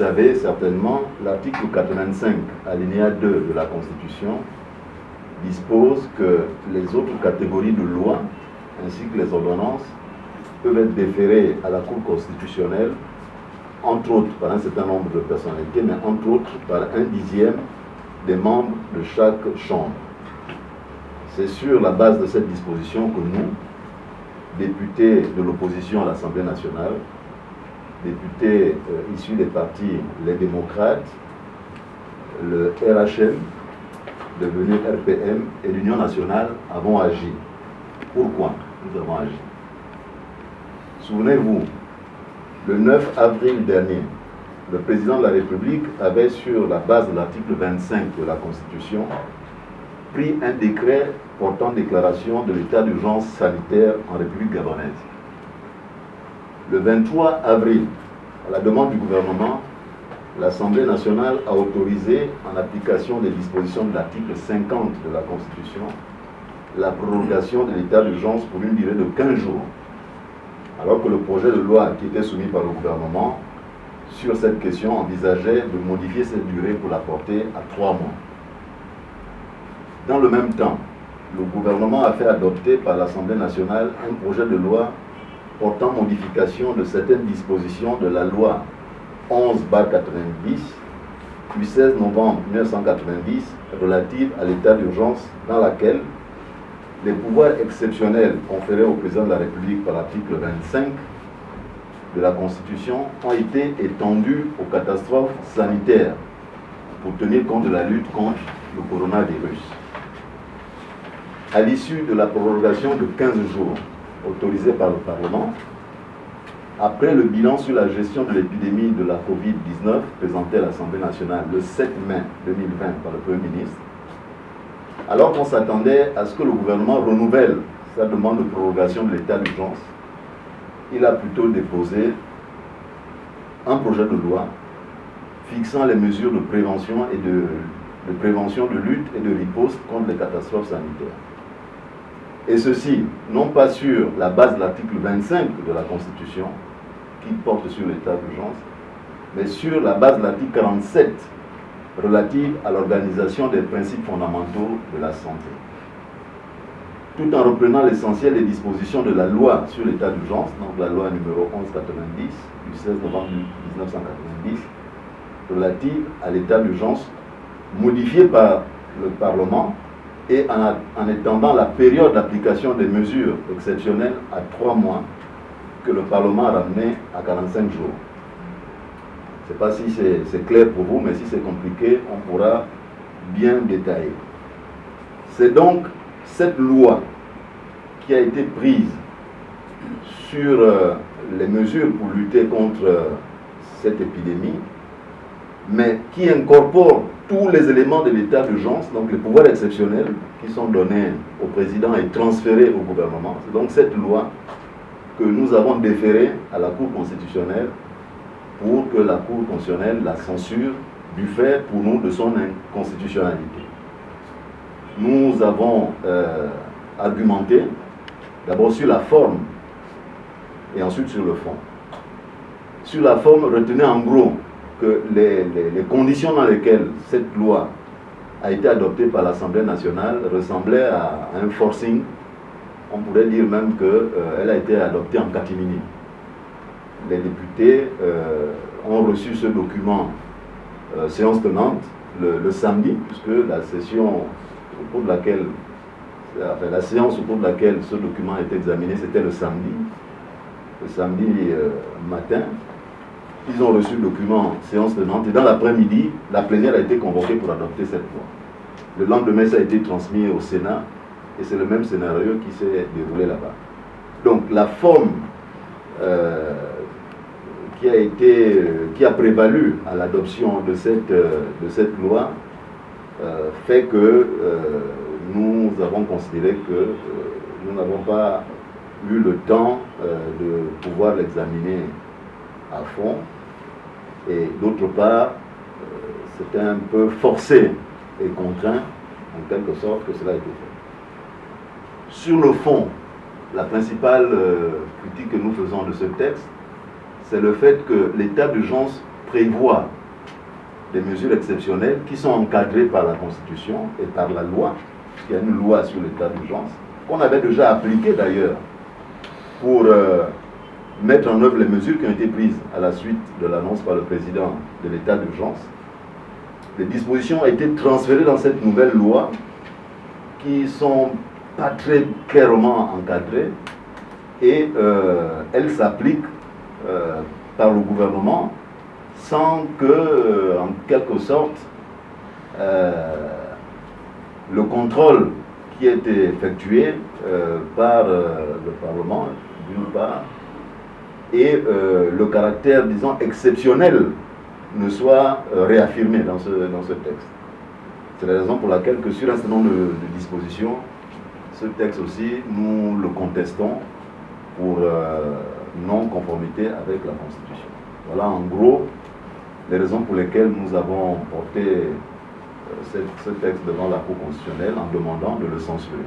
savez certainement, l'article 85, alinéa 2 de la Constitution, dispose que les autres catégories de lois, ainsi que les ordonnances, peuvent être déférées à la Cour constitutionnelle, entre autres par un certain nombre de personnalités, mais entre autres par 1/10 des membres de chaque chambre. C'est sur la base de cette disposition que nous, députés de l'opposition à l'Assemblée nationale, députés issus des partis Les Démocrates, le RHM, devenu RPM, et l'Union nationale avons agi. Pourquoi nous avons agi? Souvenez-vous, le 9 avril dernier, le président de la République avait, sur la base de l'article 25 de la Constitution, pris un décret portant déclaration de l'état d'urgence sanitaire en République gabonaise. Le 23 avril, à la demande du gouvernement, l'Assemblée nationale a autorisé, en application des dispositions de l'article 50 de la Constitution, la prolongation de l'état d'urgence pour une durée de 15 jours, alors que le projet de loi qui était soumis par le gouvernement sur cette question envisageait de modifier cette durée pour la porter à 3 mois. Dans le même temps, le gouvernement a fait adopter par l'Assemblée nationale un projet de loi portant modification de certaines dispositions de la loi 11/90 du 16 novembre 1990 relative à l'état d'urgence, dans laquelle les pouvoirs exceptionnels conférés au président de la République par l'article 25 de la Constitution ont été étendus aux catastrophes sanitaires pour tenir compte de la lutte contre le coronavirus. À l'issue de la prolongation de 15 jours autorisée par le Parlement, après le bilan sur la gestion de l'épidémie de la Covid-19 présenté à l'Assemblée nationale le 7 mai 2020 par le Premier ministre, alors qu'on s'attendait à ce que le gouvernement renouvelle sa demande de prolongation de l'état d'urgence, il a plutôt déposé un projet de loi fixant les mesures de prévention et de lutte et de riposte contre les catastrophes sanitaires. Et ceci, non pas sur la base de l'article 25 de la Constitution, qui porte sur l'état d'urgence, mais sur la base de l'article 47, relative à l'organisation des principes fondamentaux de la santé. Tout en reprenant l'essentiel des dispositions de la loi sur l'état d'urgence, donc la loi numéro 1190 du 16 novembre 1990, relative à l'état d'urgence, modifiée par le Parlement, et en étendant la période d'application des mesures exceptionnelles à 3 mois, que le Parlement a ramené à 45 jours. Je ne sais pas si c'est clair pour vous, mais si c'est compliqué, on pourra bien détailler. C'est donc cette loi qui a été prise sur les mesures pour lutter contre cette épidémie, mais qui incorpore tous les éléments de l'état d'urgence, donc les pouvoirs exceptionnels qui sont donnés au président et transférés au gouvernement. C'est donc cette loi que nous avons déférée à la Cour constitutionnelle pour que la Cour constitutionnelle la censure du fait, pour nous, de son inconstitutionnalité. Nous avons argumenté d'abord sur la forme et ensuite sur le fond. Sur la forme, retenez en gros que les conditions dans lesquelles cette loi a été adoptée par l'Assemblée nationale ressemblaient à un forcing. On pourrait dire même qu'elle a été adoptée en catimini. Les députés ont reçu ce document séance tenante le samedi, puisque la session au cours de laquelle, la séance au cours de laquelle ce document a été examiné, c'était le samedi matin. Ils ont reçu le document séance tenante et dans l'après-midi, la plénière a été convoquée pour adopter cette loi. Le lendemain, ça a été transmis au Sénat et c'est le même scénario qui s'est déroulé là-bas. Donc la forme qui a prévalu à l'adoption de cette loi fait que nous avons considéré que nous n'avons pas eu le temps de pouvoir l'examiner à fond, et d'autre part, c'était un peu forcé et contraint, en quelque sorte, que cela a été fait. Sur le fond, la principale critique que nous faisons de ce texte, c'est le fait que l'état d'urgence prévoit des mesures exceptionnelles qui sont encadrées par la Constitution et par la loi, puisqu'il y a une loi sur l'état d'urgence, qu'on avait déjà appliquée d'ailleurs pour mettre en œuvre les mesures qui ont été prises à la suite de l'annonce par le président de l'état d'urgence. Les dispositions ont été transférées dans cette nouvelle loi qui ne sont pas très clairement encadrées et elles s'appliquent par le gouvernement sans que, en quelque sorte, le contrôle qui a été effectué par le Parlement, d'une part, et le caractère, disons, exceptionnel ne soit réaffirmé dans ce texte. C'est la raison pour laquelle que sur un certain nombre de dispositions, ce texte aussi, nous le contestons pour non-conformité avec la Constitution. Voilà en gros les raisons pour lesquelles nous avons porté ce texte devant la Cour constitutionnelle en demandant de le censurer.